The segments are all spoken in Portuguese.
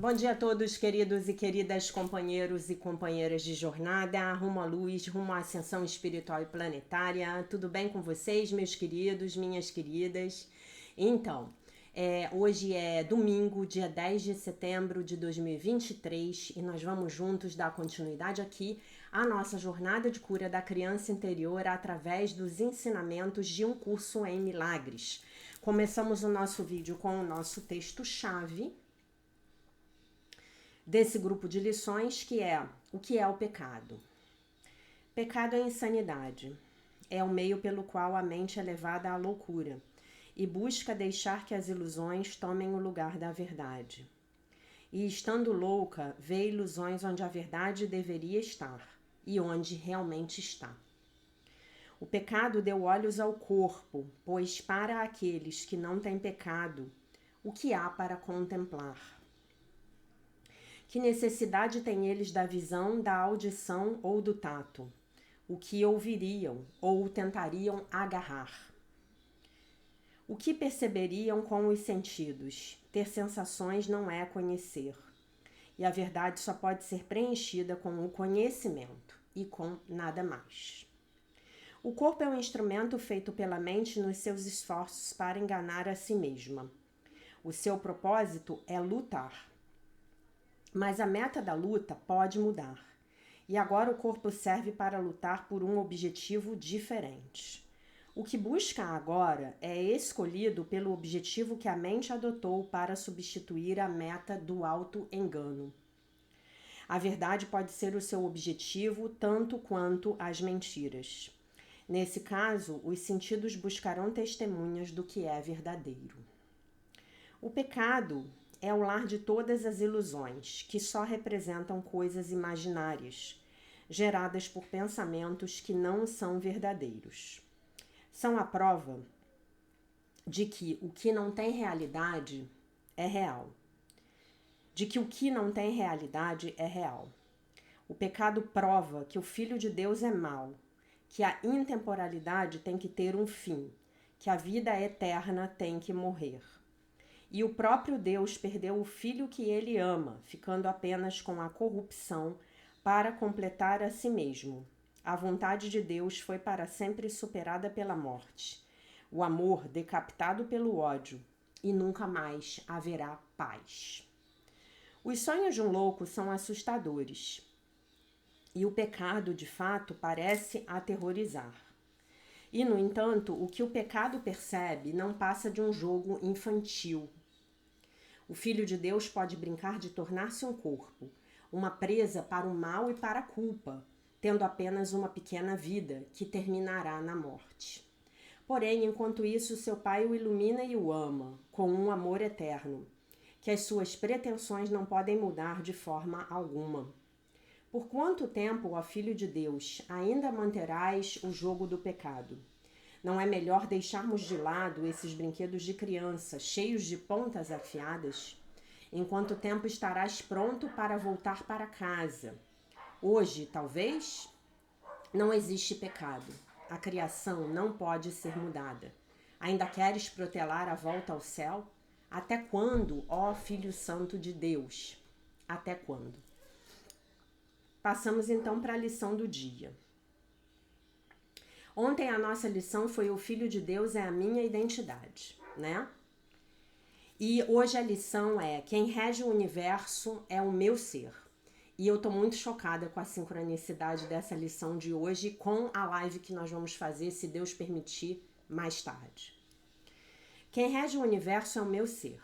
Bom dia a todos, queridos e queridas companheiros e companheiras de jornada, rumo à luz, rumo à ascensão espiritual e planetária. Tudo bem com vocês, meus queridos, minhas queridas? Então, hoje é domingo, dia 10 de setembro de 2023, e nós vamos juntos dar continuidade aqui à nossa jornada de cura da criança interior através dos ensinamentos de um curso em milagres. Começamos o nosso vídeo com o nosso texto-chave desse grupo de lições, que é o que é o pecado. Pecado é insanidade, é o meio pelo qual a mente é levada à loucura e busca deixar que as ilusões tomem o lugar da verdade. E estando louca, vê ilusões onde a verdade deveria estar e onde realmente está. O pecado deu olhos ao corpo, pois para aqueles que não têm pecado, o que há para contemplar? Que necessidade têm eles da visão, da audição ou do tato? O que ouviriam ou tentariam agarrar? O que perceberiam com os sentidos? Ter sensações não é conhecer. E a verdade só pode ser preenchida com o conhecimento e com nada mais. O corpo é um instrumento feito pela mente nos seus esforços para enganar a si mesma. O seu propósito é lutar. Mas a meta da luta pode mudar. E agora o corpo serve para lutar por um objetivo diferente. O que busca agora é escolhido pelo objetivo que a mente adotou para substituir a meta do auto-engano. A verdade pode ser o seu objetivo tanto quanto as mentiras. Nesse caso, os sentidos buscarão testemunhas do que é verdadeiro. O pecado é o lar de todas as ilusões, que só representam coisas imaginárias, geradas por pensamentos que não são verdadeiros. São a prova de que o que não tem realidade é real. De que o que não tem realidade é real. O pecado prova que o Filho de Deus é mau, que a intemporalidade tem que ter um fim, que a vida eterna tem que morrer. E o próprio Deus perdeu o filho que ele ama, ficando apenas com a corrupção para completar a si mesmo. A vontade de Deus foi para sempre superada pela morte. O amor decapitado pelo ódio, e nunca mais haverá paz. Os sonhos de um louco são assustadores. E o pecado, de fato, parece aterrorizar. E, no entanto, o que o pecado percebe não passa de um jogo infantil. O Filho de Deus pode brincar de tornar-se um corpo, uma presa para o mal e para a culpa, tendo apenas uma pequena vida que terminará na morte. Porém, enquanto isso, seu Pai o ilumina e o ama, com um amor eterno, que as suas pretensões não podem mudar de forma alguma. Por quanto tempo, ó Filho de Deus, ainda manterás o jogo do pecado? Não é melhor deixarmos de lado esses brinquedos de criança, cheios de pontas afiadas? Em quanto tempo estarás pronto para voltar para casa? Hoje, talvez? Não existe pecado. A criação não pode ser mudada. Ainda queres protelar a volta ao céu? Até quando, ó Filho Santo de Deus? Até quando? Passamos então para a lição do dia. Ontem a nossa lição foi o Filho de Deus é a minha identidade, né? E hoje a lição é quem rege o universo é o meu ser. E eu tô muito chocada com a sincronicidade dessa lição de hoje com a live que nós vamos fazer, se Deus permitir, mais tarde. Quem rege o universo é o meu ser.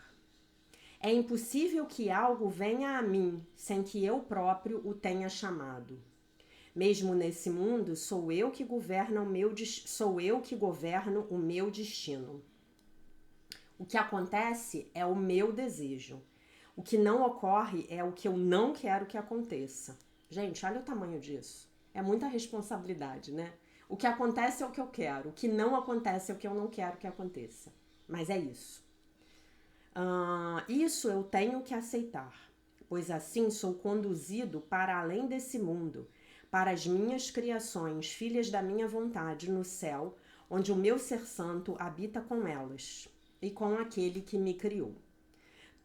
É impossível que algo venha a mim sem que eu próprio o tenha chamado. Mesmo nesse mundo, sou eu que governo o meu destino. O que acontece é o meu desejo. O que não ocorre é o que eu não quero que aconteça. Gente, olha o tamanho disso. É muita responsabilidade, né? O que acontece é o que eu quero. O que não acontece é o que eu não quero que aconteça. Mas é isso. Isso eu tenho que aceitar, pois assim sou conduzido para além desse mundo, para as minhas criações, filhas da minha vontade, no céu, onde o meu ser santo habita com elas e com aquele que me criou.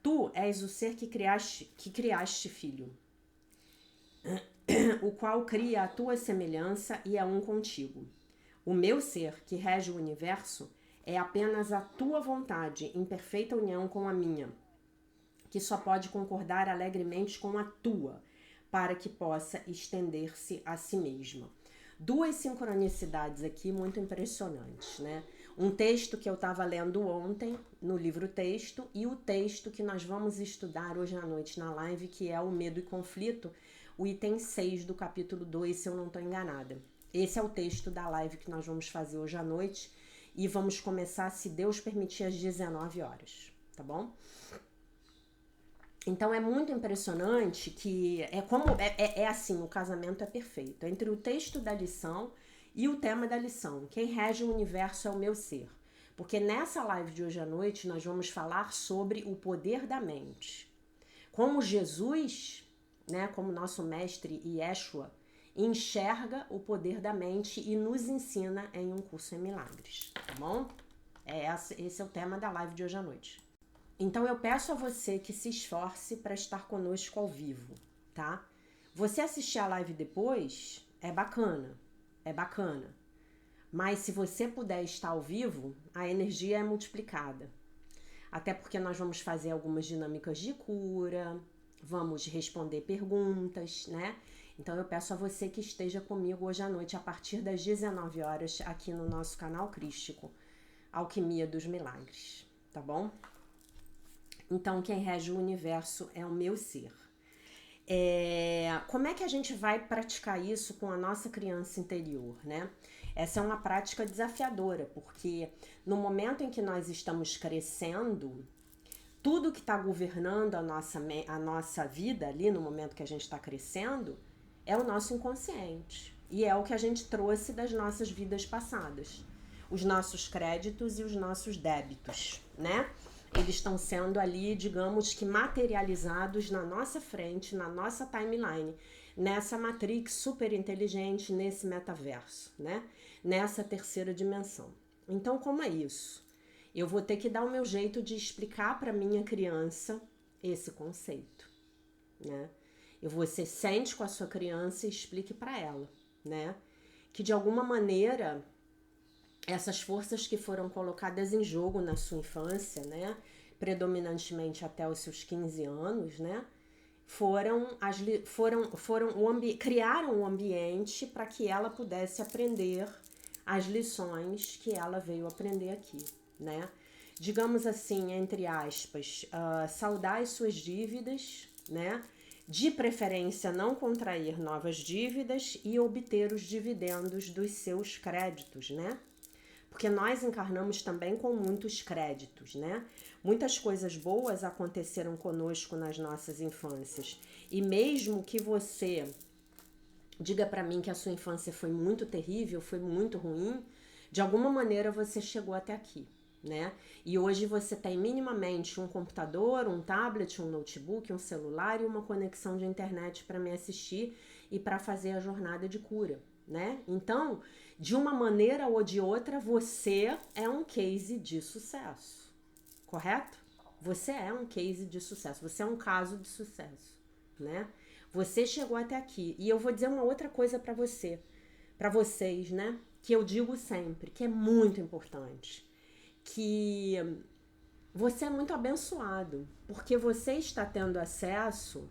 Tu és o ser que criaste, filho, o qual cria a tua semelhança e é um contigo. O meu ser, que rege o universo, é apenas a tua vontade, em perfeita união com a minha, que só pode concordar alegremente com a tua, para que possa estender-se a si mesma. Duas sincronicidades aqui muito impressionantes, né? Um texto que eu estava lendo ontem no livro texto e o texto que nós vamos estudar hoje à noite na live, que é o Medo e Conflito, o item 6 do capítulo 2, se eu não estou enganada. Esse é o texto da live que nós vamos fazer hoje à noite e vamos começar, se Deus permitir, às 19 horas, tá bom? Então é muito impressionante que é assim, o casamento é perfeito. Entre o texto da lição e o tema da lição, quem rege o universo é o meu ser. Porque nessa live de hoje à noite nós vamos falar sobre o poder da mente. Como Jesus, né, como nosso mestre Yeshua, enxerga o poder da mente e nos ensina em um curso em milagres, tá bom? Esse é o tema da live de hoje à noite. Então eu peço a você que se esforce para estar conosco ao vivo, tá? Você assistir a live depois é bacana. Mas se você puder estar ao vivo, a energia é multiplicada. Até porque nós vamos fazer algumas dinâmicas de cura, vamos responder perguntas, né? Então eu peço a você que esteja comigo hoje à noite a partir das 19 horas aqui no nosso canal crístico, Alquimia dos Milagres, tá bom? Então, quem rege o universo é o meu ser. Como é que a gente vai praticar isso com a nossa criança interior, né? Essa é uma prática desafiadora, porque no momento em que nós estamos crescendo, tudo que está governando a nossa vida ali, no momento que a gente está crescendo, é o nosso inconsciente. E é o que a gente trouxe das nossas vidas passadas. Os nossos créditos e os nossos débitos, né? Eles estão sendo ali, digamos que materializados na nossa frente, na nossa timeline, nessa matrix super inteligente, nesse metaverso, né? Nessa terceira dimensão. Então, como é isso? Eu vou ter que dar o meu jeito de explicar para minha criança esse conceito, né? Você sente com a sua criança e explique para ela, né? Que de alguma maneira essas forças que foram colocadas em jogo na sua infância, né, predominantemente até os seus 15 anos, né, criaram um ambiente para que ela pudesse aprender as lições que ela veio aprender aqui, né? Digamos assim, entre aspas, saldar as suas dívidas, né? De preferência não contrair novas dívidas e obter os dividendos dos seus créditos, né? Porque nós encarnamos também com muitos créditos, né? Muitas coisas boas aconteceram conosco nas nossas infâncias. E mesmo que você diga para mim que a sua infância foi muito terrível, foi muito ruim, de alguma maneira você chegou até aqui, né? E hoje você tem minimamente um computador, um tablet, um notebook, um celular e uma conexão de internet para me assistir e para fazer a jornada de cura, né? Então, de uma maneira ou de outra, você é um case de sucesso, correto? Você é um case de sucesso, você é um caso de sucesso, né? Você chegou até aqui. E eu vou dizer uma outra coisa para vocês, né? Que eu digo sempre, que é muito importante, que você é muito abençoado, porque você está tendo acesso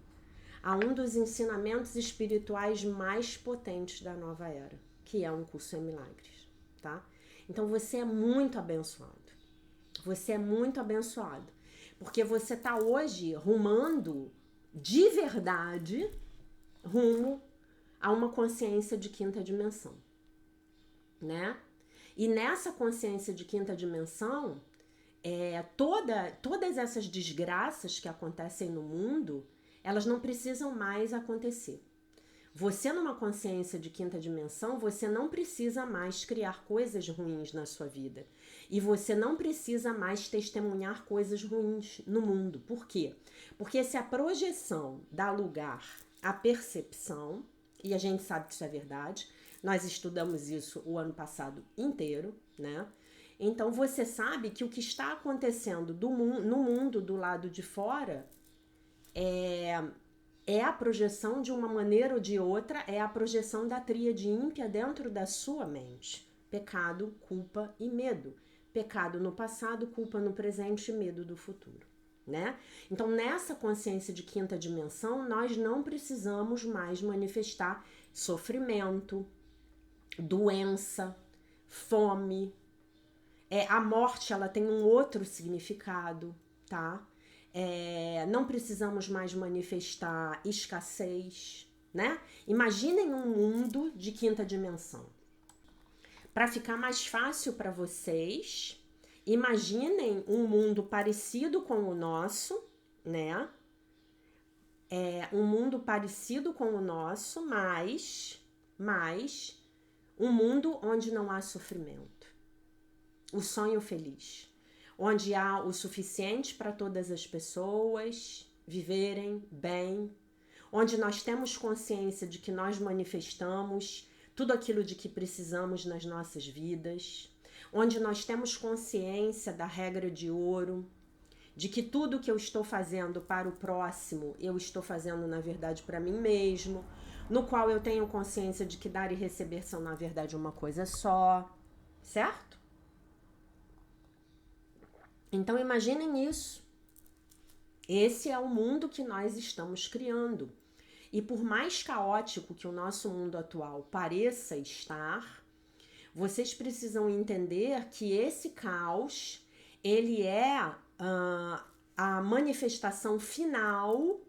a um dos ensinamentos espirituais mais potentes da nova era, que é um curso em milagres, tá? Então você é muito abençoado. Você é muito abençoado, porque você tá hoje rumando de verdade rumo a uma consciência de quinta dimensão, né? E nessa consciência de quinta dimensão, todas essas desgraças que acontecem no mundo, elas não precisam mais acontecer. Você numa consciência de quinta dimensão, você não precisa mais criar coisas ruins na sua vida. E você não precisa mais testemunhar coisas ruins no mundo. Por quê? Porque se a projeção dá lugar à percepção, e a gente sabe que isso é verdade, nós estudamos isso o ano passado inteiro, né? Então você sabe que o que está acontecendo no mundo do lado de fora é a projeção de uma maneira ou de outra, é a projeção da tríade ímpia dentro da sua mente. Pecado, culpa e medo. Pecado no passado, culpa no presente e medo do futuro, né? Então, nessa consciência de quinta dimensão, nós não precisamos mais manifestar sofrimento, doença, fome. A morte, ela tem um outro significado, tá? Não precisamos mais manifestar escassez, né? Imaginem um mundo de quinta dimensão. Para ficar mais fácil para vocês, imaginem um mundo parecido com o nosso, né? Um mundo parecido com o nosso, mas um mundo onde não há sofrimento. O sonho feliz. Onde há o suficiente para todas as pessoas viverem bem, onde nós temos consciência de que nós manifestamos tudo aquilo de que precisamos nas nossas vidas, onde nós temos consciência da regra de ouro, de que tudo que eu estou fazendo para o próximo, eu estou fazendo na verdade para mim mesmo, no qual eu tenho consciência de que dar e receber são na verdade uma coisa só, certo? Então imaginem isso. Esse é o mundo que nós estamos criando. E por mais caótico que o nosso mundo atual pareça estar, vocês precisam entender que esse caos, ele é a manifestação final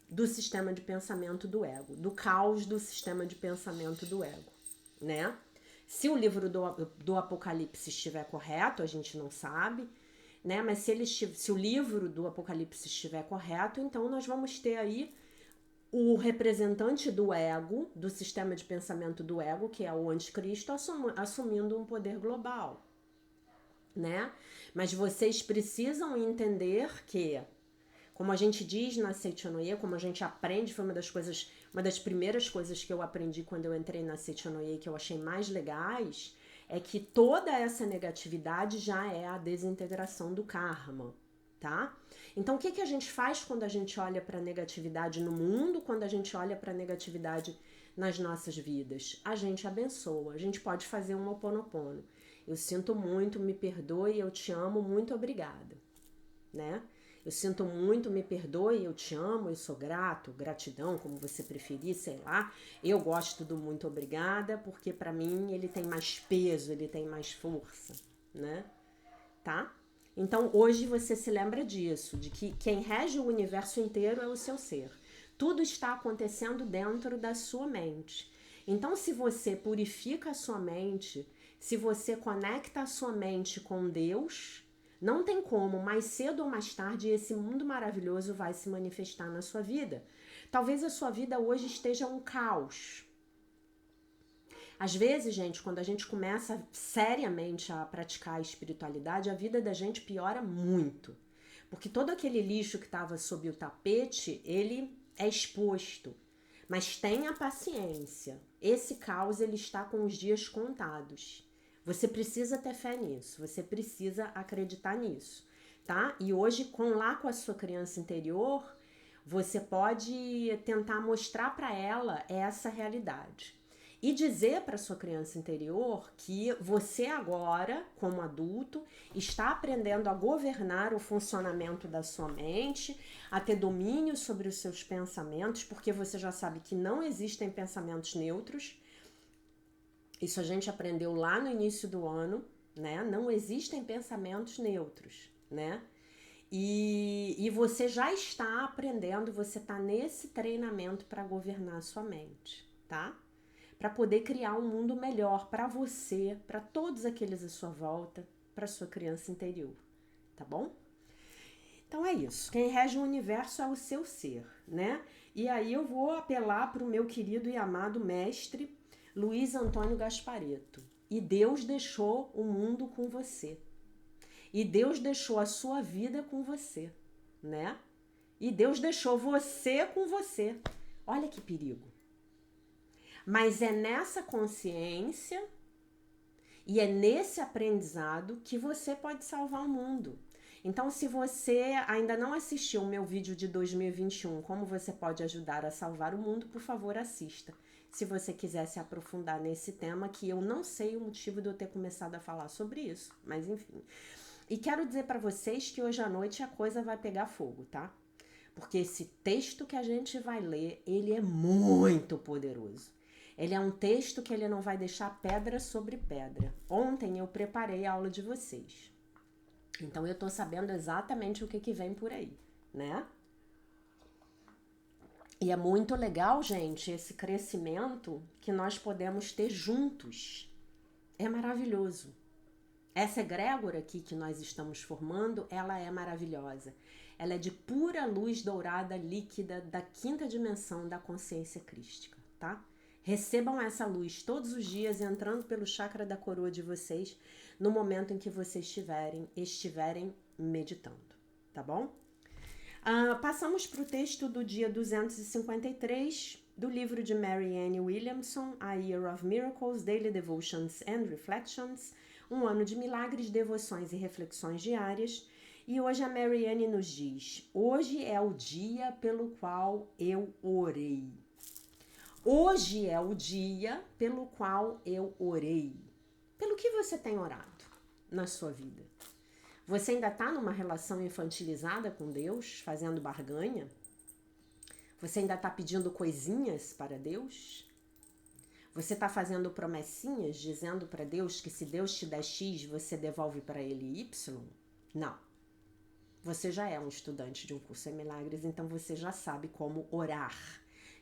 do sistema de pensamento do ego, do caos do sistema de pensamento do ego, né? Se o livro do Apocalipse estiver correto, a gente não sabe, né? Mas se o livro do Apocalipse estiver correto, então nós vamos ter aí o representante do ego, do sistema de pensamento do ego, que é o anticristo, assumindo um poder global, né? Mas vocês precisam entender que, como a gente diz na Seichonoye, como a gente aprende, foi uma das primeiras coisas que eu aprendi quando eu entrei na Seichonoye, que eu achei mais legais, é que toda essa negatividade já é a desintegração do karma, tá? Então, o que a gente faz quando a gente olha para a negatividade no mundo, quando a gente olha para a negatividade nas nossas vidas? A gente abençoa, a gente pode fazer um Ho'oponopono. Eu sinto muito, me perdoe, eu te amo, muito obrigada, né? Eu sinto muito, me perdoe, eu te amo, eu sou grato, gratidão, como você preferir, sei lá. Eu gosto do muito obrigada, porque para mim ele tem mais peso, ele tem mais força, né? Tá? Então hoje você se lembra disso, de que quem rege o universo inteiro é o seu ser. Tudo está acontecendo dentro da sua mente. Então se você purifica a sua mente, se você conecta a sua mente com Deus, não tem como, mais cedo ou mais tarde, esse mundo maravilhoso vai se manifestar na sua vida. Talvez a sua vida hoje esteja um caos. Às vezes, gente, quando a gente começa seriamente a praticar a espiritualidade, a vida da gente piora muito. Porque todo aquele lixo que estava sob o tapete, ele é exposto. Mas tenha paciência. Esse caos, ele está com os dias contados. Você precisa ter fé nisso, você precisa acreditar nisso, tá? E hoje, com a sua criança interior, você pode tentar mostrar para ela essa realidade. E dizer para sua criança interior que você agora, como adulto, está aprendendo a governar o funcionamento da sua mente, a ter domínio sobre os seus pensamentos, porque você já sabe que não existem pensamentos neutros. Isso a gente aprendeu lá no início do ano, né? Não existem pensamentos neutros, né? E você já está aprendendo, você está nesse treinamento para governar a sua mente, tá? Para poder criar um mundo melhor para você, para todos aqueles à sua volta, para sua criança interior, tá bom? Então é isso. Quem rege o universo é o seu ser, né? E aí eu vou apelar para o meu querido e amado mestre Luiz Antônio Gasparetto. E Deus deixou o mundo com você. E Deus deixou a sua vida com você, né? E Deus deixou você com você. Olha que perigo. Mas é nessa consciência E é nesse aprendizado que você pode salvar o mundo. Então, se você ainda não assistiu o meu vídeo de 2021, como você pode ajudar a salvar o mundo, por favor, assista. Se você quiser se aprofundar nesse tema, que eu não sei o motivo de eu ter começado a falar sobre isso, mas enfim. E quero dizer para vocês que hoje à noite a coisa vai pegar fogo, tá? Porque esse texto que a gente vai ler, ele é muito poderoso. Ele é um texto que ele não vai deixar pedra sobre pedra. Ontem eu preparei a aula de vocês. Então eu tô sabendo exatamente o que vem por aí, né? E é muito legal, gente, esse crescimento que nós podemos ter juntos. É maravilhoso. Essa egrégora aqui que nós estamos formando, ela é maravilhosa. Ela é de pura luz dourada líquida da quinta dimensão da consciência crística, tá? Recebam essa luz todos os dias entrando pelo chakra da coroa de vocês no momento em que vocês estiverem meditando, tá bom? Passamos para o texto do dia 253 do livro de Marianne Williamson, A Year of Miracles, Daily Devotions and Reflections, um ano de milagres, devoções e reflexões diárias. E hoje a Marianne nos diz: hoje é o dia pelo qual eu orei. Hoje é o dia pelo qual eu orei. Pelo que você tem orado na sua vida? Você ainda está numa relação infantilizada com Deus, fazendo barganha? Você ainda está pedindo coisinhas para Deus? Você está fazendo promessinhas, dizendo para Deus que se Deus te der X, você devolve para ele Y? Não. Você já é um estudante de um curso em milagres, então você já sabe como orar.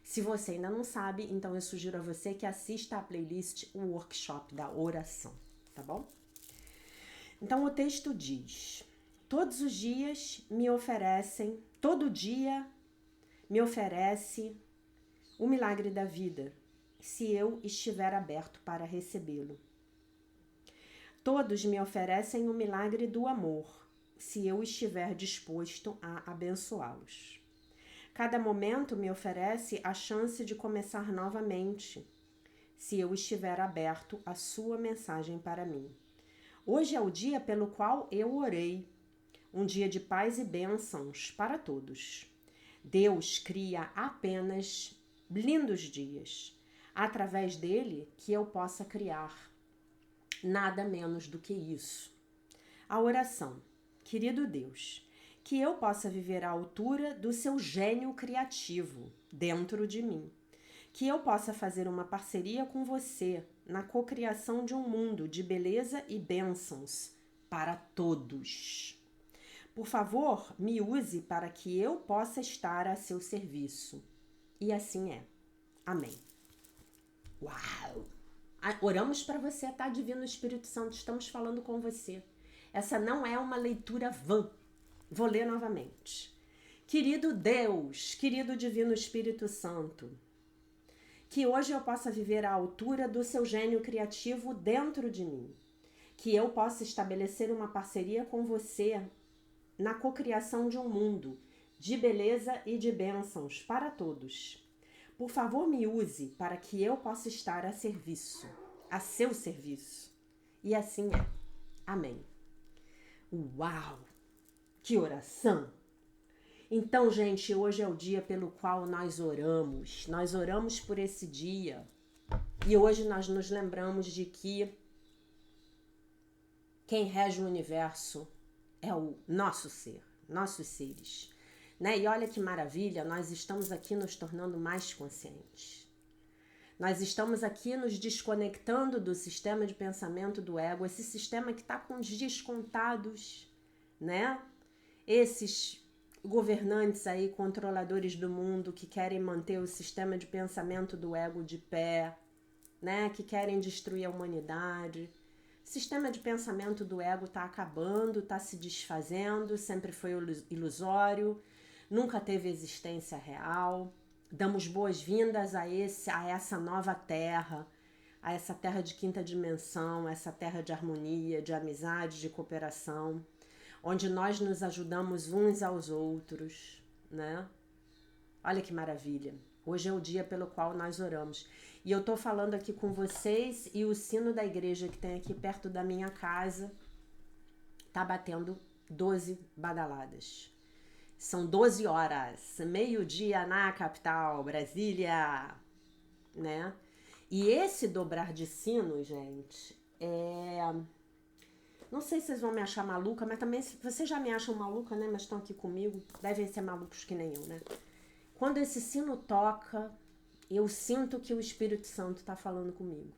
Se você ainda não sabe, então eu sugiro a você que assista a playlist, o workshop da oração, tá bom? Então o texto diz: todos os dias me oferecem, todo dia me oferece o milagre da vida, se eu estiver aberto para recebê-lo. Todos me oferecem o milagre do amor, se eu estiver disposto a abençoá-los. Cada momento me oferece a chance de começar novamente, se eu estiver aberto à sua mensagem para mim. Hoje é o dia pelo qual eu orei, um dia de paz e bênçãos para todos. Deus cria apenas lindos dias, através dele que eu possa criar. Nada menos do que isso. A oração: querido Deus, que eu possa viver à altura do seu gênio criativo dentro de mim. Que eu possa fazer uma parceria com você na cocriação de um mundo de beleza e bênçãos para todos. Por favor, me use para que eu possa estar a seu serviço. E assim é. Amém. Uau! Oramos para você, tá? Divino Espírito Santo, estamos falando com você. Essa não é uma leitura vã. Vou ler novamente. Querido Deus, querido Divino Espírito Santo, que hoje eu possa viver à altura do seu gênio criativo dentro de mim. Que eu possa estabelecer uma parceria com você na cocriação de um mundo de beleza e de bênçãos para todos. Por favor, me use para que eu possa estar a serviço, a seu serviço. E assim é. Amém. Uau! Que oração! Então, gente, hoje é o dia pelo qual nós oramos. Nós oramos por esse dia. E hoje nós nos lembramos de que quem rege o universo é o nosso ser, nossos seres. Né? E olha que maravilha, nós estamos aqui nos tornando mais conscientes. Nós estamos aqui nos desconectando do sistema de pensamento do ego, esse sistema que está com os dias contados, né? Esses governantes aí, controladores do mundo, que querem manter o sistema de pensamento do ego de pé, né? Que querem destruir a humanidade. O sistema de pensamento do ego está acabando, está se desfazendo, sempre foi ilusório, nunca teve existência real. Damos boas-vindas a essa nova terra, a essa terra de quinta dimensão, essa terra de harmonia, de amizade, de cooperação, onde nós nos ajudamos uns aos outros, né? Olha que maravilha. Hoje é o dia pelo qual nós oramos. E eu tô falando aqui com vocês e o sino da igreja que tem aqui perto da minha casa tá batendo 12 badaladas. São 12 horas, meio-dia na capital, Brasília, né? E esse dobrar de sino, gente, não sei se vocês vão me achar maluca, mas também vocês já me acham maluca, né? Mas estão aqui comigo, devem ser malucos que nem eu, né? Quando esse sino toca, eu sinto que o Espírito Santo está falando comigo,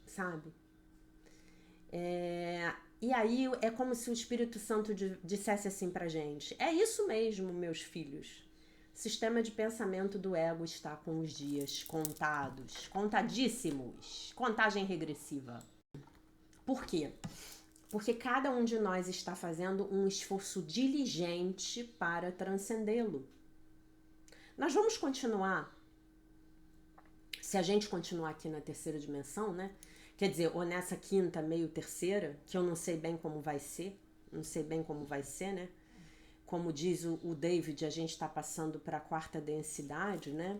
sabe? E aí é como se o Espírito Santo dissesse assim pra gente: é isso mesmo, meus filhos. O sistema de pensamento do ego está com os dias contados, contadíssimos, contagem regressiva. Por quê? Porque cada um de nós está fazendo um esforço diligente para transcendê-lo. Nós vamos continuar, se a gente continuar aqui na terceira dimensão, né? Quer dizer, ou nessa quinta, meio terceira, que eu não sei bem como vai ser, né? Como diz o David, a gente está passando para a quarta densidade, né?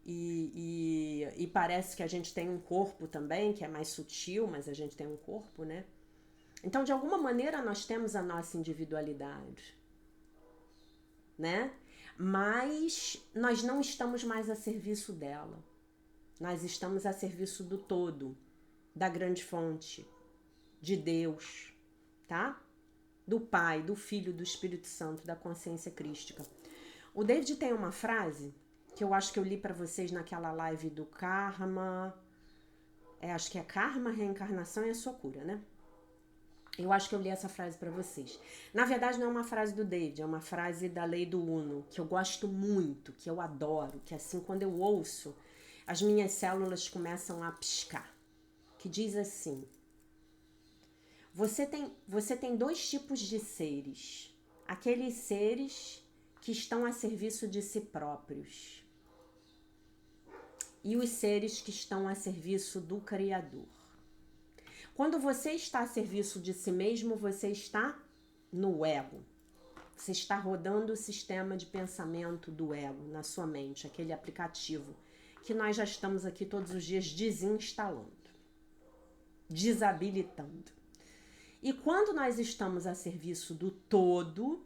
E parece que a gente tem um corpo também, que é mais sutil, mas a gente tem um corpo, né? Então, de alguma maneira, nós temos a nossa individualidade, né? Mas nós não estamos mais a serviço dela. Nós estamos a serviço do todo, da grande fonte, de Deus, tá? Do Pai, do Filho, do Espírito Santo, da consciência crística. O David tem uma frase que eu acho que eu li para vocês naquela live do Karma. Acho que é Karma, Reencarnação e a Sua Cura, né? Eu acho que eu li essa frase para vocês. Na verdade, não é uma frase do David, é uma frase da Lei do Uno, que eu gosto muito, que eu adoro, que assim, quando eu ouço, as minhas células começam a piscar. Que diz assim: você tem dois tipos de seres. Aqueles seres que estão a serviço de si próprios e os seres que estão a serviço do Criador. Quando você está a serviço de si mesmo, você está no ego. Você está rodando o sistema de pensamento do ego na sua mente, aquele aplicativo que nós já estamos aqui todos os dias desinstalando, desabilitando. E quando nós estamos a serviço do todo,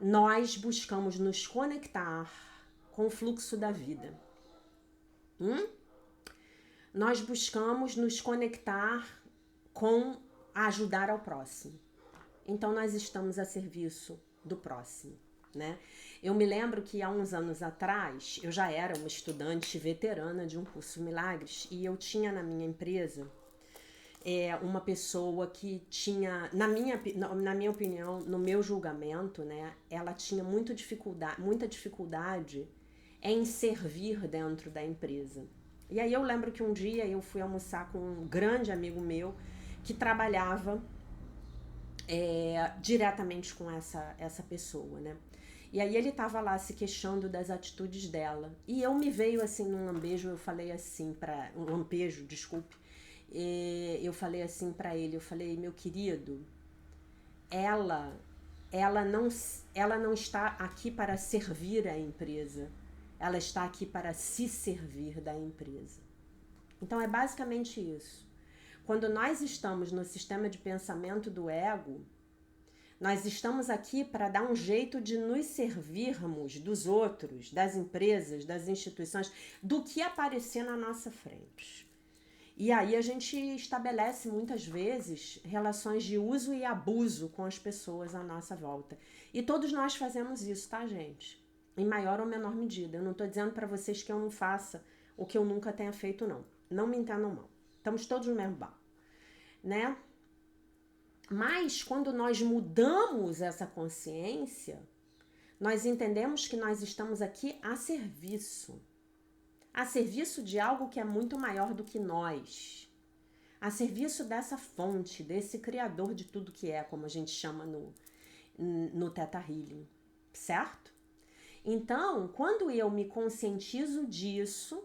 nós buscamos nos conectar com o fluxo da vida. Nós buscamos nos conectar com ajudar ao próximo. Então nós estamos a serviço do próximo, né? Eu me lembro que há uns anos atrás, eu já era uma estudante veterana de um curso Milagres e eu tinha na minha empresa uma pessoa que tinha, na minha opinião, no meu julgamento, né, ela tinha muita dificuldade em servir dentro da empresa. E aí eu lembro que um dia eu fui almoçar com um grande amigo meu que trabalhava diretamente com essa pessoa, né? E aí ele tava lá se queixando das atitudes dela. E eu me veio assim num lampejo, eu falei assim um lampejo, desculpe. Eu falei assim pra ele, eu falei: meu querido, ela não está aqui para servir a empresa. Ela está aqui para se servir da empresa. Então é basicamente isso. Quando nós estamos no sistema de pensamento do ego, nós estamos aqui para dar um jeito de nos servirmos dos outros, das empresas, das instituições, do que aparecer na nossa frente. E aí a gente estabelece muitas vezes relações de uso e abuso com as pessoas à nossa volta. E todos nós fazemos isso, tá, gente? Em maior ou menor medida. Eu não estou dizendo para vocês que eu não faça o que eu nunca tenha feito, não. Não me entendam mal. Estamos todos no mesmo barco, né? Mas quando nós mudamos essa consciência, nós entendemos que nós estamos aqui a serviço de algo que é muito maior do que nós, a serviço dessa fonte, desse criador de tudo que é, como a gente chama no Theta Healing, certo? Então, quando eu me conscientizo disso,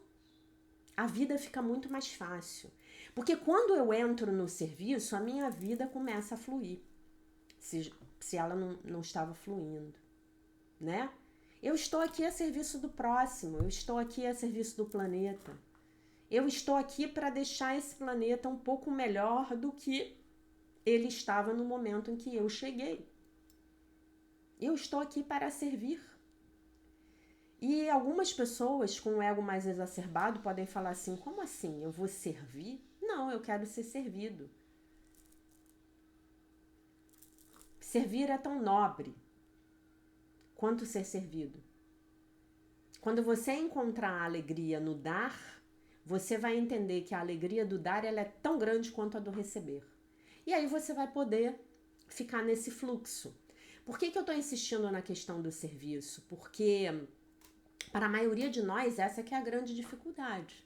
a vida fica muito mais fácil. Porque quando eu entro no serviço, a minha vida começa a fluir. Se ela não estava fluindo, né? Eu estou aqui a serviço do próximo, eu estou aqui a serviço do planeta. Eu estou aqui para deixar esse planeta um pouco melhor do que ele estava no momento em que eu cheguei. Eu estou aqui para servir. E algumas pessoas com o ego mais exacerbado podem falar assim, como assim? Eu vou servir? Não, eu quero ser servido. Servir é tão nobre quanto ser servido. Quando você encontrar a alegria no dar, você vai entender que a alegria do dar ela é tão grande quanto a do receber. E aí você vai poder ficar nesse fluxo. Por que eu estou insistindo na questão do serviço? Porque para a maioria de nós essa que é a grande dificuldade.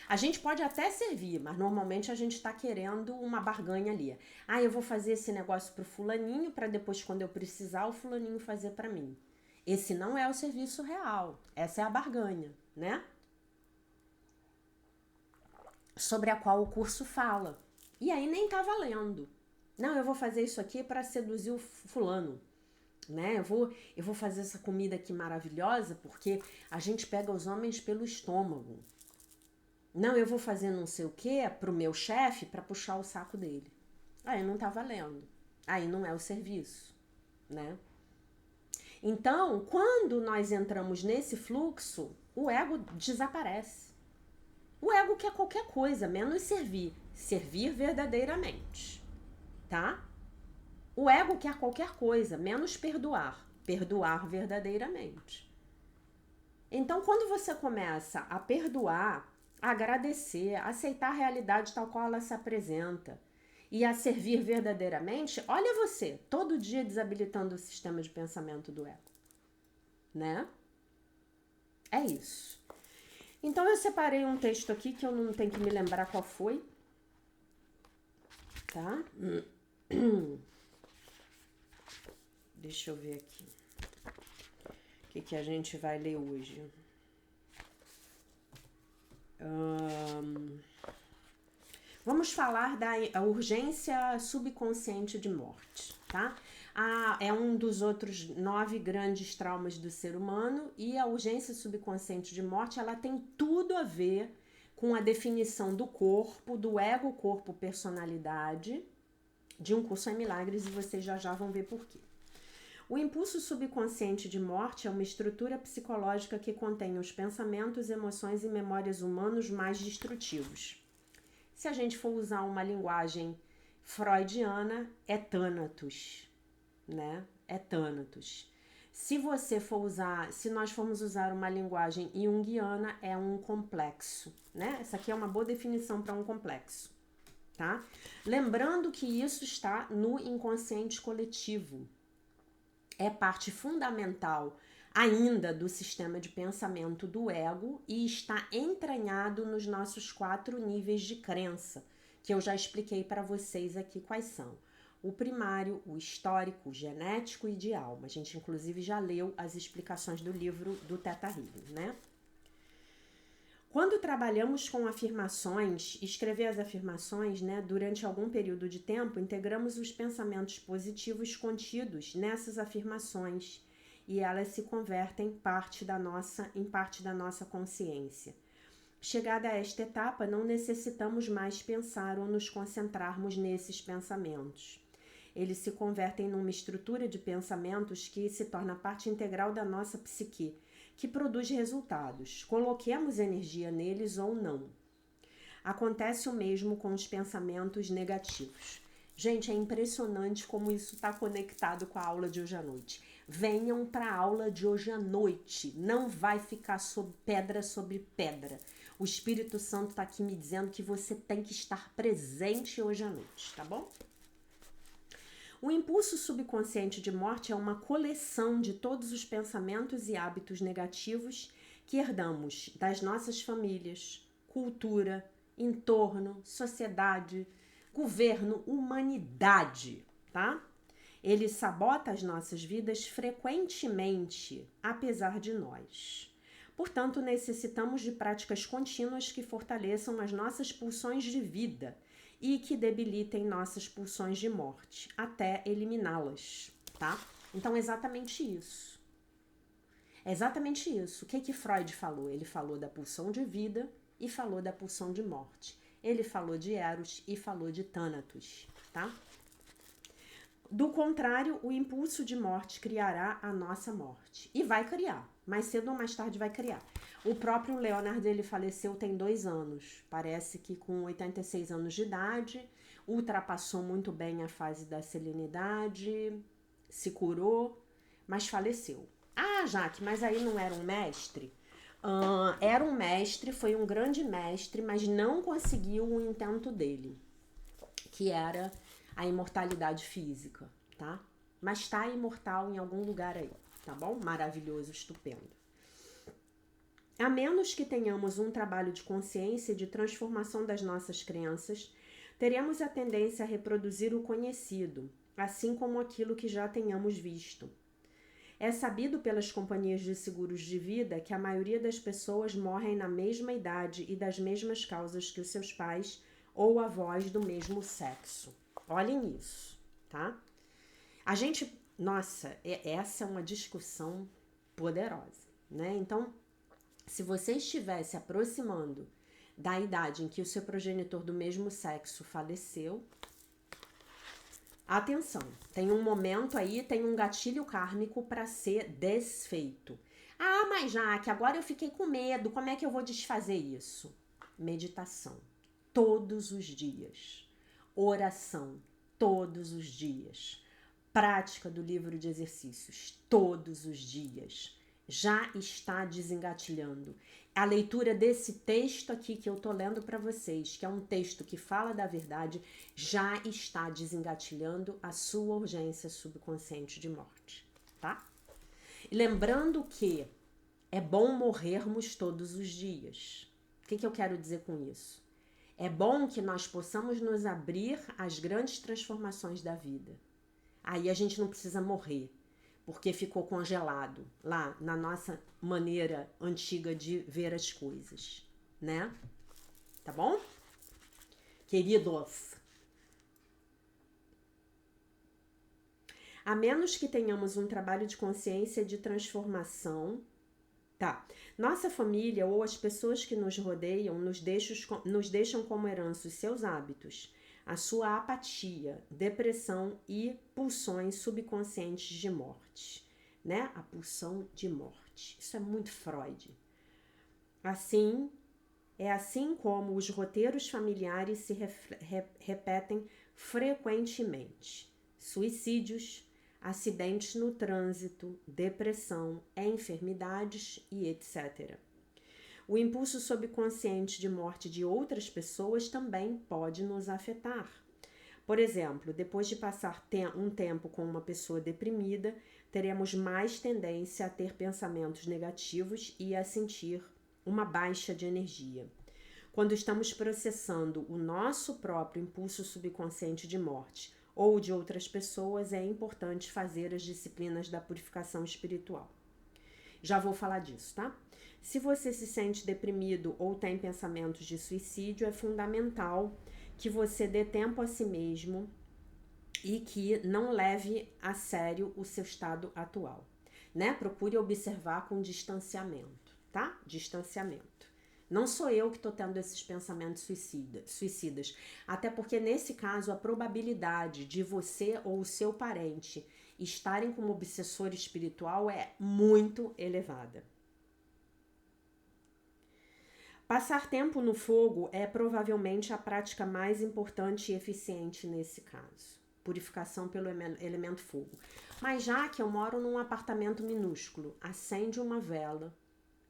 A gente pode até servir, mas normalmente a gente está querendo uma barganha ali. Ah, eu vou fazer esse negócio pro fulaninho para depois, quando eu precisar, o fulaninho fazer para mim. Esse não é o serviço real. Essa é a barganha, né? Sobre a qual o curso fala. E aí nem tá valendo. Não, eu vou fazer isso aqui para seduzir o fulano. Né? Eu vou fazer essa comida aqui maravilhosa porque a gente pega os homens pelo estômago. Não, eu vou fazer não sei o que pro meu chefe para puxar o saco dele. Aí não tá valendo. Aí não é o serviço, né? Então, quando nós entramos nesse fluxo, o ego desaparece. O ego quer qualquer coisa, menos servir. Servir verdadeiramente, tá? O ego quer qualquer coisa, menos perdoar. Perdoar verdadeiramente. Então, quando você começa a perdoar, a agradecer, a aceitar a realidade tal qual ela se apresenta e a servir verdadeiramente, olha você, todo dia desabilitando o sistema de pensamento do ego, né? É isso. Então, eu separei um texto aqui que eu não tenho que me lembrar qual foi, tá? Deixa eu ver aqui. O que a gente vai ler hoje? Vamos falar da urgência subconsciente de morte, tá? É um dos outros 9 grandes traumas do ser humano e a urgência subconsciente de morte, ela tem tudo a ver com a definição do corpo, do ego, corpo, personalidade, de Um Curso em Milagres, e vocês já vão ver por quê. O impulso subconsciente de morte é uma estrutura psicológica que contém os pensamentos, emoções e memórias humanos mais destrutivos. Se a gente for usar uma linguagem freudiana, é Thanatos, né? É Thanatos. Se nós formos usar uma linguagem junguiana, é um complexo, né? Essa aqui é uma boa definição para um complexo, tá? Lembrando que isso está no inconsciente coletivo. É parte fundamental ainda do sistema de pensamento do ego e está entranhado nos nossos 4 níveis de crença, que eu já expliquei para vocês aqui quais são. O primário, o histórico, o genético e de alma. A gente, inclusive, já leu as explicações do livro do Theta Healing, né? Quando trabalhamos com afirmações, escrever as afirmações, né, durante algum período de tempo, integramos os pensamentos positivos contidos nessas afirmações e elas se convertem em parte da nossa consciência. Chegada a esta etapa, não necessitamos mais pensar ou nos concentrarmos nesses pensamentos. Eles se convertem numa estrutura de pensamentos que se torna parte integral da nossa psique, que produz resultados, coloquemos energia neles ou não. Acontece o mesmo com os pensamentos negativos. Gente, é impressionante como isso está conectado com a aula de hoje à noite. Venham para a aula de hoje à noite, não vai ficar pedra sobre pedra. O Espírito Santo está aqui me dizendo que você tem que estar presente hoje à noite, tá bom? O impulso subconsciente de morte é uma coleção de todos os pensamentos e hábitos negativos que herdamos das nossas famílias, cultura, entorno, sociedade, governo, humanidade, tá? Ele sabota as nossas vidas frequentemente, apesar de nós. Portanto, necessitamos de práticas contínuas que fortaleçam as nossas pulsões de vida e que debilitem nossas pulsões de morte, até eliminá-las, tá? Então, é exatamente isso. É exatamente isso. O que Freud falou? Ele falou da pulsão de vida e falou da pulsão de morte. Ele falou de Eros e falou de Thanatos, tá? Do contrário, o impulso de morte criará a nossa morte. E vai criar. Mais cedo ou mais tarde vai criar. O próprio Leonard, ele faleceu tem 2 anos. Parece que com 86 anos de idade, ultrapassou muito bem a fase da selenidade, se curou, mas faleceu. Ah, Jaque, mas aí não era um mestre? Era um mestre, foi um grande mestre, mas não conseguiu o intento dele, que era a imortalidade física, tá? Mas tá imortal em algum lugar aí, tá bom? Maravilhoso, estupendo. A menos que tenhamos um trabalho de consciência e de transformação das nossas crenças, teremos a tendência a reproduzir o conhecido, assim como aquilo que já tenhamos visto. É sabido pelas companhias de seguros de vida que a maioria das pessoas morrem na mesma idade e das mesmas causas que os seus pais ou avós do mesmo sexo. Olhem isso, tá? A gente, nossa, essa é uma discussão poderosa, né? Então, se você estiver se aproximando da idade em que o seu progenitor do mesmo sexo faleceu, atenção, tem um momento aí, tem um gatilho kármico para ser desfeito. Ah, mas já que agora eu fiquei com medo, como é que eu vou desfazer isso? Meditação, todos os dias. Oração, todos os dias. Prática do livro de exercícios, todos os dias. Já está desengatilhando. A leitura desse texto aqui que eu tô lendo para vocês, que é um texto que fala da verdade, já está desengatilhando a sua urgência subconsciente de morte, tá? E lembrando que é bom morrermos todos os dias. O que eu quero dizer com isso? É bom que nós possamos nos abrir às grandes transformações da vida. Aí a gente não precisa morrer, porque ficou congelado lá na nossa maneira antiga de ver as coisas, né? Tá bom? Queridos, a menos que tenhamos um trabalho de consciência de transformação, tá? Nossa família ou as pessoas que nos rodeiam nos deixam como herança os seus hábitos, a sua apatia, depressão e pulsões subconscientes de morte, né? A pulsão de morte. Isso é muito Freud. Assim, é assim como os roteiros familiares se repetem frequentemente. Suicídios, acidentes no trânsito, depressão, enfermidades e etc. O impulso subconsciente de morte de outras pessoas também pode nos afetar. Por exemplo, depois de passar um tempo com uma pessoa deprimida, teremos mais tendência a ter pensamentos negativos e a sentir uma baixa de energia. Quando estamos processando o nosso próprio impulso subconsciente de morte ou de outras pessoas, é importante fazer as disciplinas da purificação espiritual. Já vou falar disso, tá? Se você se sente deprimido ou tem pensamentos de suicídio, é fundamental que você dê tempo a si mesmo e que não leve a sério o seu estado atual, né? Procure observar com distanciamento, tá? Distanciamento. Não sou eu que estou tendo esses pensamentos suicidas, até porque nesse caso a probabilidade de você ou o seu parente estarem como obsessor espiritual é muito elevada. Passar tempo no fogo é provavelmente a prática mais importante e eficiente nesse caso. Purificação pelo elemento fogo. Mas já que eu moro num apartamento minúsculo, acende uma vela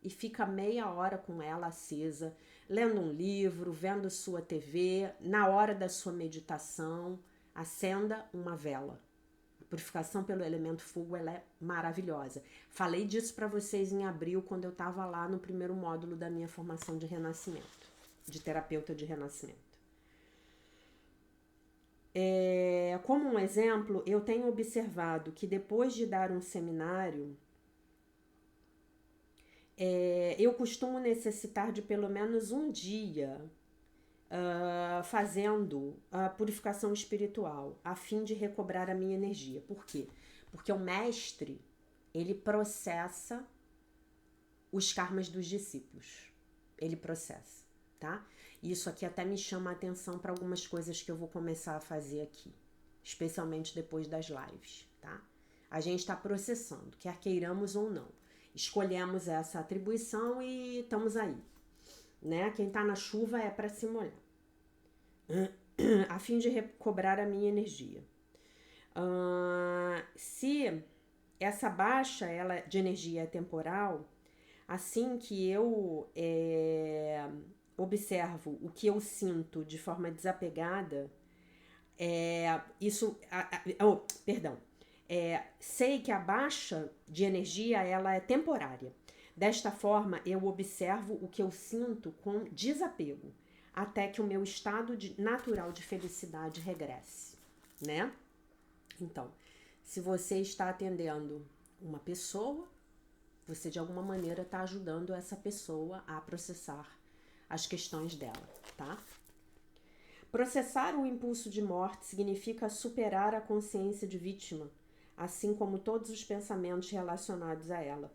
e fica meia hora com ela acesa, lendo um livro, vendo sua TV, na hora da sua meditação, acenda uma vela. A purificação pelo elemento fogo, ela é maravilhosa. Falei disso para vocês em abril, quando eu estava lá no primeiro módulo da minha formação de renascimento, de terapeuta de renascimento. Como um exemplo, eu tenho observado que depois de dar um seminário, eu costumo necessitar de pelo menos um dia fazendo a purificação espiritual, a fim de recobrar a minha energia. Por quê? Porque o mestre, ele processa os karmas dos discípulos. Ele processa, tá? Isso aqui até me chama a atenção para algumas coisas que eu vou começar a fazer aqui, especialmente depois das lives, tá? A gente está processando, quer queiramos ou não. Escolhemos essa atribuição e estamos aí, né? Quem tá na chuva é para se molhar, a fim de recobrar a minha energia. Se essa baixa de energia é temporal, assim que eu observo o que eu sinto de forma desapegada, sei que a baixa de energia ela é temporária. Desta forma, eu observo o que eu sinto com desapego, até que o meu estado natural de felicidade regresse, né? Então, se você está atendendo uma pessoa, você de alguma maneira está ajudando essa pessoa a processar as questões dela, tá? Processar o impulso de morte significa superar a consciência de vítima, assim como todos os pensamentos relacionados a ela.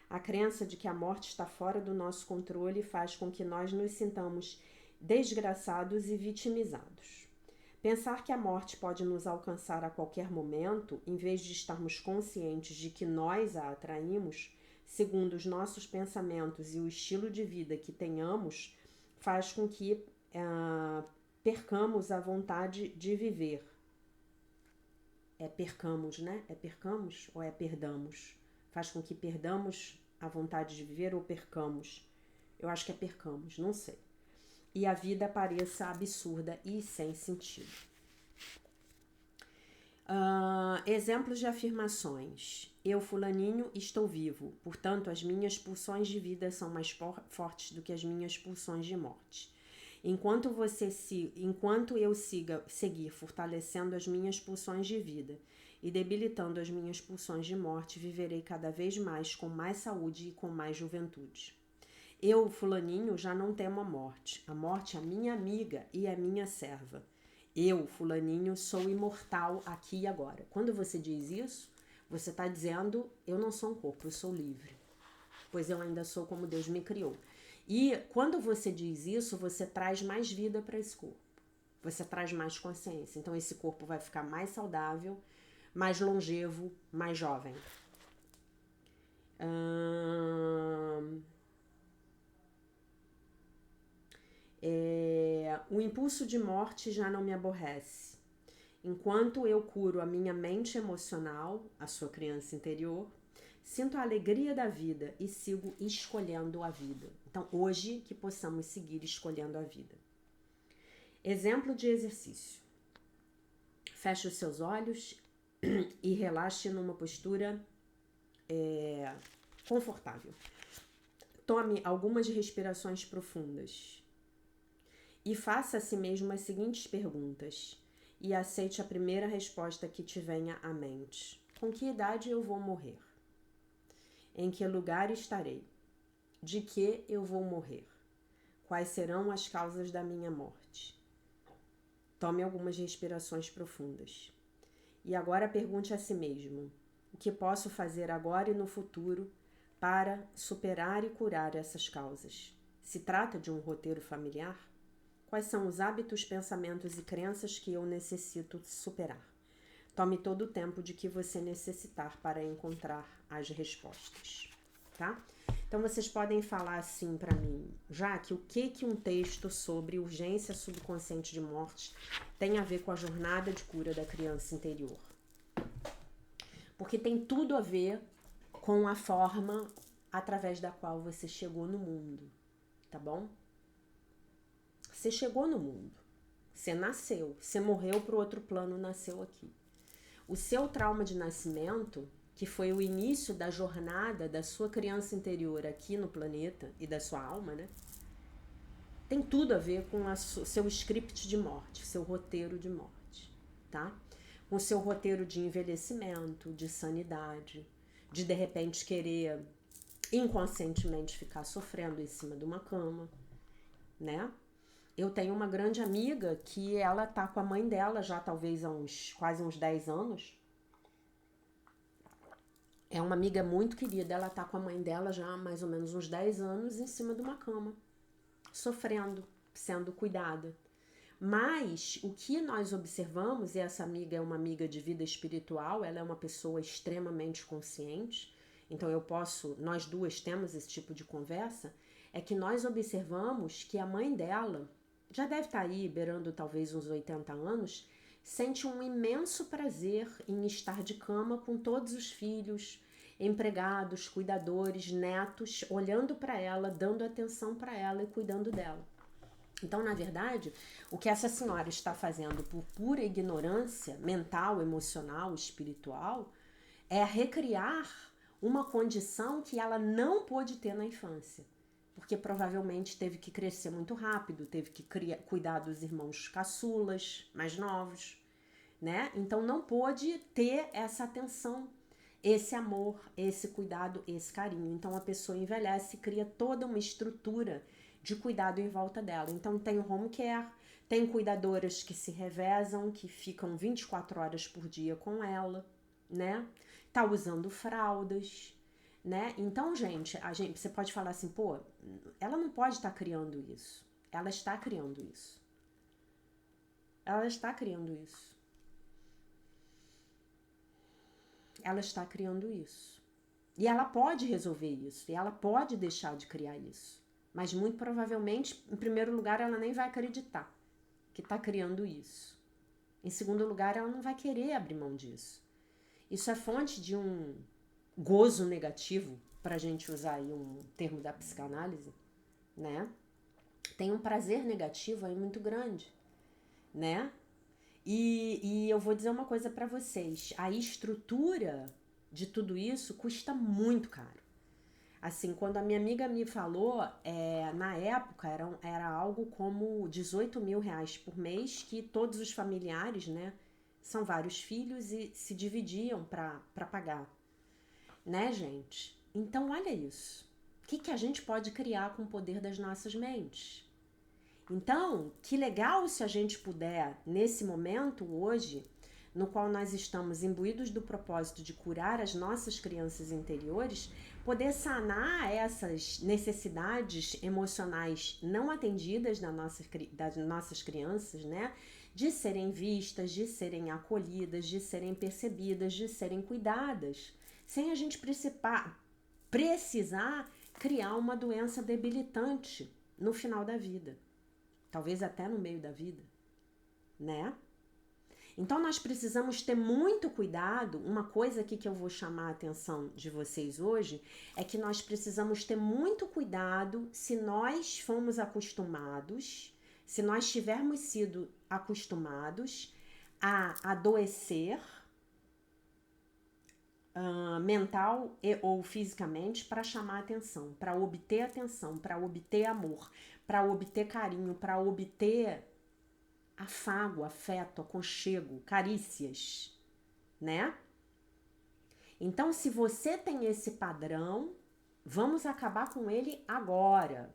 A crença de que a morte está fora do nosso controle faz com que nós nos sintamos desgraçados e vitimizados. Pensar que a morte pode nos alcançar a qualquer momento, em vez de estarmos conscientes de que nós a atraímos, segundo os nossos pensamentos e o estilo de vida que tenhamos, faz com que percamos a vontade de viver. É percamos, né? É percamos ou é perdamos? Faz com que perdamos a vontade de viver ou percamos? Eu acho que é percamos, não sei. E a vida pareça absurda e sem sentido. Exemplos de afirmações. Eu, fulaninho, estou vivo. Portanto, as minhas pulsões de vida são mais fortes do que as minhas pulsões de morte. Enquanto eu seguir fortalecendo as minhas pulsões de vida e debilitando as minhas pulsões de morte, viverei cada vez mais com mais saúde e com mais juventude. Eu, fulaninho, já não temo a morte. A morte é minha amiga e é minha serva. Eu, fulaninho, sou imortal aqui e agora. Quando você diz isso, você está dizendo, eu não sou um corpo, eu sou livre. Pois eu ainda sou como Deus me criou. E quando você diz isso, você traz mais vida para esse corpo. Você traz mais consciência. Então esse corpo vai ficar mais saudável, mais longevo, mais jovem. O impulso de morte já não me aborrece. Enquanto eu curo a minha mente emocional, a sua criança interior, sinto a alegria da vida e sigo escolhendo a vida. Então, hoje que possamos seguir escolhendo a vida. Exemplo de exercício. Feche os seus olhos e relaxe numa postura confortável. Tome algumas respirações profundas. E faça a si mesmo as seguintes perguntas. E aceite a primeira resposta que te venha à mente. Com que idade eu vou morrer? Em que lugar estarei? De que eu vou morrer? Quais serão as causas da minha morte? Tome algumas respirações profundas. E agora pergunte a si mesmo: o que posso fazer agora e no futuro para superar e curar essas causas? Se trata de um roteiro familiar? Quais são os hábitos, pensamentos e crenças que eu necessito superar? Tome todo o tempo de que você necessitar para encontrar as respostas, tá? Então, vocês podem falar assim para mim, Jaque, o que um texto sobre urgência subconsciente de morte tem a ver com a jornada de cura da criança interior? Porque tem tudo a ver com a forma através da qual você chegou no mundo, tá bom? Você chegou no mundo, você nasceu, você morreu para o outro plano, nasceu aqui. O seu trauma de nascimento, que foi o início da jornada da sua criança interior aqui no planeta e da sua alma, né? Tem tudo a ver com o seu script de morte, seu roteiro de morte, tá? Com o seu roteiro de envelhecimento, de sanidade, de repente querer inconscientemente ficar sofrendo em cima de uma cama, né? Eu tenho uma grande amiga que ela tá com a mãe dela já talvez há quase uns 10 anos. É uma amiga muito querida, ela tá com a mãe dela já há mais ou menos uns 10 anos em cima de uma cama, sofrendo, sendo cuidada. Mas o que nós observamos, e essa amiga é uma amiga de vida espiritual, ela é uma pessoa extremamente consciente, então nós duas temos esse tipo de conversa, é que nós observamos que a mãe dela, já deve estar aí beirando talvez uns 80 anos, sente um imenso prazer em estar de cama com todos os filhos, empregados, cuidadores, netos, olhando para ela, dando atenção para ela e cuidando dela. Então, na verdade, o que essa senhora está fazendo por pura ignorância mental, emocional, espiritual, é recriar uma condição que ela não pôde ter na infância. Porque provavelmente teve que crescer muito rápido, teve que cuidar dos irmãos caçulas, mais novos, né? Então não pôde ter essa atenção, esse amor, esse cuidado, esse carinho. Então a pessoa envelhece e cria toda uma estrutura de cuidado em volta dela. Então tem o home care, tem cuidadoras que se revezam, que ficam 24 horas por dia com ela, né? Tá usando fraldas, né? Então, gente, você pode falar assim, pô, ela não pode estar criando isso. Ela está criando isso. Ela está criando isso. Ela está criando isso. E ela pode resolver isso. E ela pode deixar de criar isso. Mas muito provavelmente, em primeiro lugar, ela nem vai acreditar que está criando isso. Em segundo lugar, ela não vai querer abrir mão disso. Isso é fonte de um gozo negativo, para a gente usar aí um termo da psicanálise, né? Tem um prazer negativo aí muito grande, né? E eu vou dizer uma coisa para vocês: a estrutura de tudo isso custa muito caro. Assim, quando a minha amiga me falou, na época era algo como 18 mil reais por mês, que todos os familiares, né? São vários filhos e se dividiam para pagar, né, gente? Então, olha isso. O que a gente pode criar com o poder das nossas mentes? Então, que legal se a gente puder, nesse momento, hoje, no qual nós estamos imbuídos do propósito de curar as nossas crianças interiores, poder sanar essas necessidades emocionais não atendidas das nossas crianças, né? De serem vistas, de serem acolhidas, de serem percebidas, de serem cuidadas, sem a gente precisar criar uma doença debilitante no final da vida. Talvez até no meio da vida, né? Então nós precisamos ter muito cuidado. Uma coisa aqui que eu vou chamar a atenção de vocês hoje é que nós precisamos ter muito cuidado se nós fomos acostumados, se nós tivermos sido acostumados a adoecer mental ou fisicamente para chamar atenção, para obter amor, para obter carinho, para obter afago, afeto, aconchego, carícias, né? Então, se você tem esse padrão, vamos acabar com ele agora.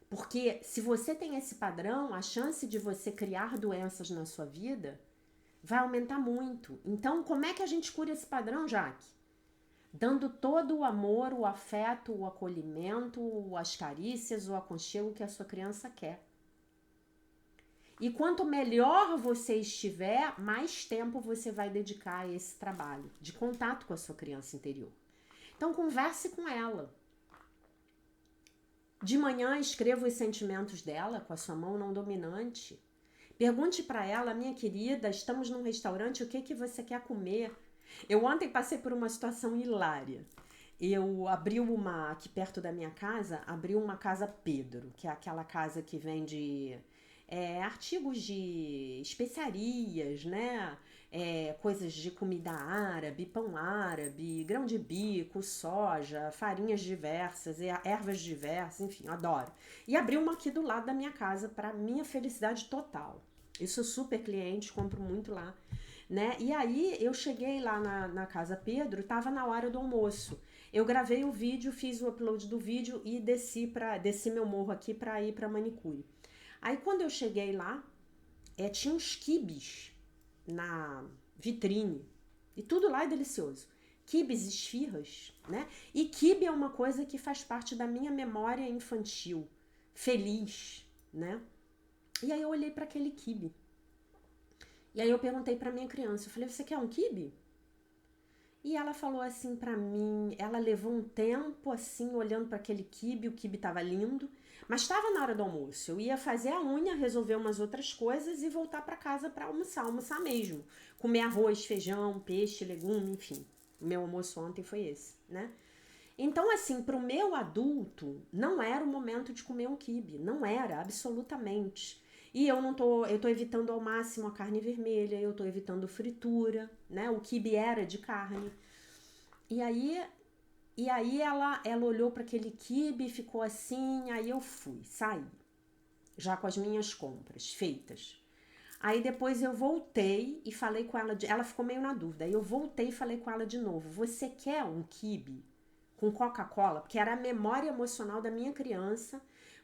Porque se você tem esse padrão, a chance de você criar doenças na sua vida vai aumentar muito. Então, como é que a gente cura esse padrão, Jaque? Dando todo o amor, o afeto, o acolhimento, as carícias, o aconchego que a sua criança quer. E quanto melhor você estiver, mais tempo você vai dedicar a esse trabalho de contato com a sua criança interior. Então, converse com ela. De manhã, escreva os sentimentos dela com a sua mão não dominante. Pergunte para ela, minha querida, estamos num restaurante, o que você quer comer? Eu ontem passei por uma situação hilária. Eu aqui perto da minha casa, abriu uma Casa Pedro, que é aquela casa que vende artigos de especiarias, né? Coisas de comida árabe, pão árabe, grão de bico, soja, farinhas diversas, ervas diversas, enfim, adoro. E abriu uma aqui do lado da minha casa, para minha felicidade total. Eu sou super cliente, compro muito lá, né? E aí eu cheguei lá na Casa Pedro, tava na hora do almoço. Eu gravei o vídeo, fiz o upload do vídeo e desci meu morro aqui para ir para manicure. Aí quando eu cheguei lá, tinha uns quibes na vitrine. E tudo lá é delicioso. quibes, esfirras, né? E quibe é uma coisa que faz parte da minha memória infantil, feliz, né? E aí eu olhei para aquele quibe. E aí eu perguntei para minha criança, eu falei, você quer um quibe? E ela falou assim pra mim, ela levou um tempo assim, olhando para aquele quibe, o quibe tava lindo, mas estava na hora do almoço. Eu ia fazer a unha, resolver umas outras coisas e voltar para casa para almoçar mesmo. Comer arroz, feijão, peixe, legume, enfim. O meu almoço ontem foi esse, né? Então, assim, pro meu adulto, não era o momento de comer um quibe. Não era, absolutamente. E eu tô evitando ao máximo a carne vermelha, eu tô evitando fritura, né? O quibe era de carne. E aí, ela olhou para aquele quibe e ficou assim, aí eu fui, saí, já com as minhas compras feitas. Aí depois eu voltei e falei com ela, ela ficou meio na dúvida. Aí eu voltei e falei com ela de novo, você quer um quibe com Coca-Cola? Porque era a memória emocional da minha criança,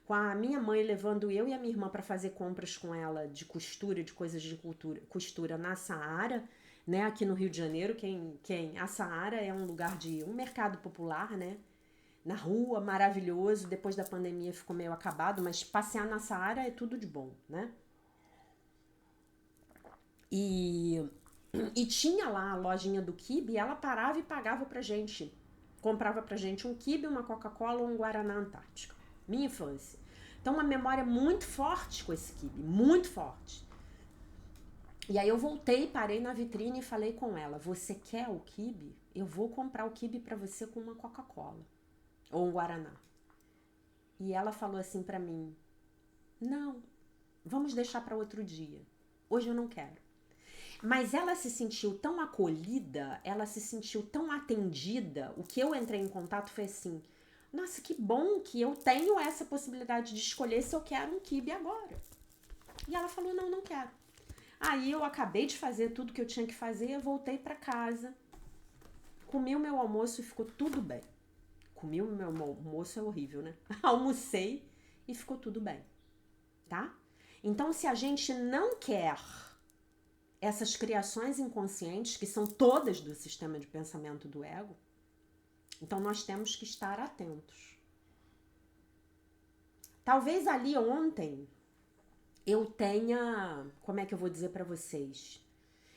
com a minha mãe levando eu e a minha irmã para fazer compras com ela de costura, de coisas de costura na Saara, né? Aqui no Rio de Janeiro, a Saara é um lugar de um mercado popular, né? Na rua, maravilhoso. Depois da pandemia ficou meio acabado, mas passear na Saara é tudo de bom, né? E, e tinha lá a lojinha do quibe, e ela parava e pagava pra gente. Comprava pra gente um quibe, uma Coca-Cola ou um Guaraná Antártica. Minha infância. Então, uma memória muito forte com esse quibe, muito forte. E aí eu voltei, parei na vitrine e falei com ela, você quer o quibe? Eu vou comprar o quibe pra você com uma Coca-Cola ou um Guaraná. E ela falou assim pra mim, não, vamos deixar pra outro dia. Hoje eu não quero. Mas ela se sentiu tão acolhida, ela se sentiu tão atendida. O que eu entrei em contato foi assim, nossa, que bom que eu tenho essa possibilidade de escolher se eu quero um quibe agora. E ela falou, não, não quero. Aí eu acabei de fazer tudo que eu tinha que fazer, eu voltei para casa, comi o meu almoço e ficou tudo bem. Comi o meu almoço é horrível, né? Almocei e ficou tudo bem, tá? Então, se a gente não quer essas criações inconscientes, que são todas do sistema de pensamento do ego, então nós temos que estar atentos. Talvez ali ontem eu tenha, como é que eu vou dizer para vocês?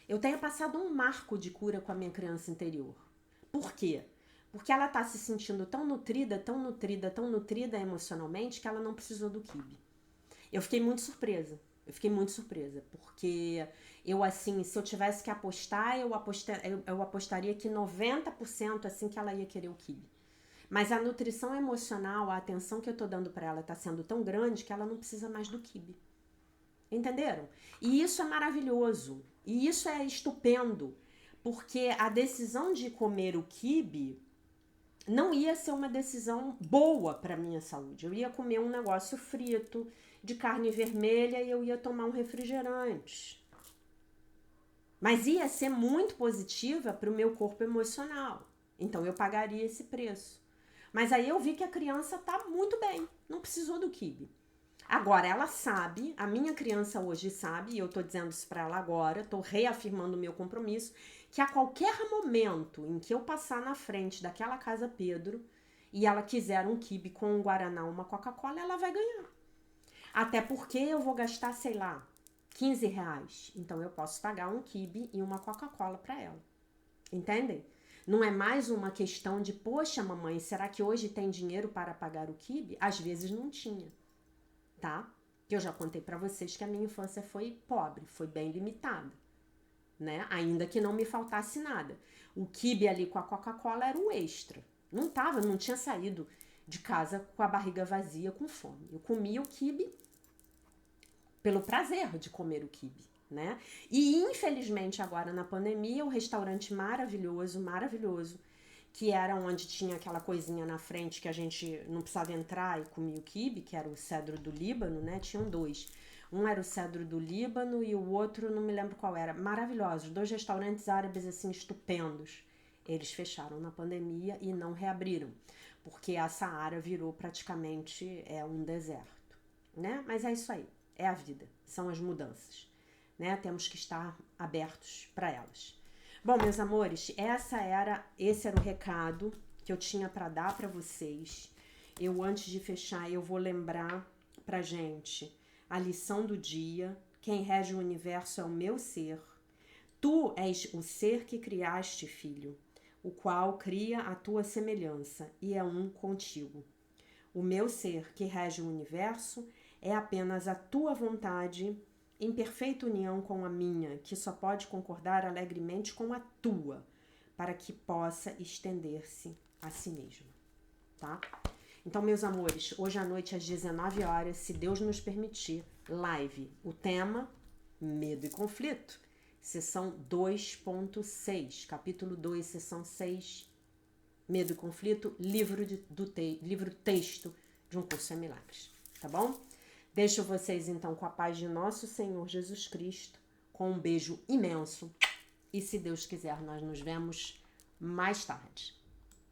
Eu tenha passado um marco de cura com a minha criança interior. Por quê? Porque ela tá se sentindo tão nutrida, tão nutrida, tão nutrida emocionalmente que ela não precisou do quibe. Eu fiquei muito surpresa. Porque eu, assim, se eu tivesse que apostar, eu apostaria que 90% assim que ela ia querer o quibe. Mas a nutrição emocional, a atenção que eu tô dando para ela tá sendo tão grande que ela não precisa mais do quibe. Entenderam? E isso é maravilhoso. E isso é estupendo. Porque a decisão de comer o quibe não ia ser uma decisão boa para minha saúde. Eu ia comer um negócio frito, de carne vermelha, e eu ia tomar um refrigerante. Mas ia ser muito positiva para o meu corpo emocional. Então eu pagaria esse preço. Mas aí eu vi que a criança tá muito bem, não precisou do quibe. Agora ela sabe, a minha criança hoje sabe, e eu tô dizendo isso para ela agora, tô reafirmando o meu compromisso, que a qualquer momento em que eu passar na frente daquela Casa Pedro e ela quiser um quibe com um Guaraná ou uma Coca-Cola, ela vai ganhar. Até porque eu vou gastar, sei lá, R$ 15. Então eu posso pagar um quibe e uma Coca-Cola para ela. Entendem? Não é mais uma questão de, poxa, mamãe, será que hoje tem dinheiro para pagar o quibe? Às vezes não tinha, tá? Eu já contei para vocês que a minha infância foi pobre, foi bem limitada, né? Ainda que não me faltasse nada. O quibe ali com a Coca-Cola era um extra. Não tinha saído de casa com a barriga vazia, com fome. Eu comia o quibe pelo prazer de comer o quibe, né? E infelizmente agora na pandemia, o restaurante maravilhoso, que era onde tinha aquela coisinha na frente que a gente não precisava entrar e comia o quibe, que era o Cedro do Líbano, né? Tinham dois. Um era o Cedro do Líbano e o outro não me lembro qual era. Maravilhosos, dois restaurantes árabes assim estupendos. Eles fecharam na pandemia e não reabriram, porque a Saara virou praticamente um deserto, né? Mas é isso aí. É a vida, são as mudanças, né? Temos que estar abertos para elas. Bom, meus amores, esse era o recado que eu tinha para dar para vocês. Antes de fechar, eu vou lembrar pra gente a lição do dia. Quem rege o universo é o meu ser. Tu és o ser que criaste, filho, o qual cria a tua semelhança e é um contigo. O meu ser que rege o universo é apenas a tua vontade em perfeita união com a minha, que só pode concordar alegremente com a tua, para que possa estender-se a si mesma, tá? Então, meus amores, hoje à noite às 19 horas, se Deus nos permitir, live. O tema, medo e conflito, sessão 2.6, capítulo 2, sessão 6, medo e conflito, livro texto de Um Curso em Milagres, tá bom? Deixo vocês então com a paz de nosso Senhor Jesus Cristo, com um beijo imenso e se Deus quiser nós nos vemos mais tarde.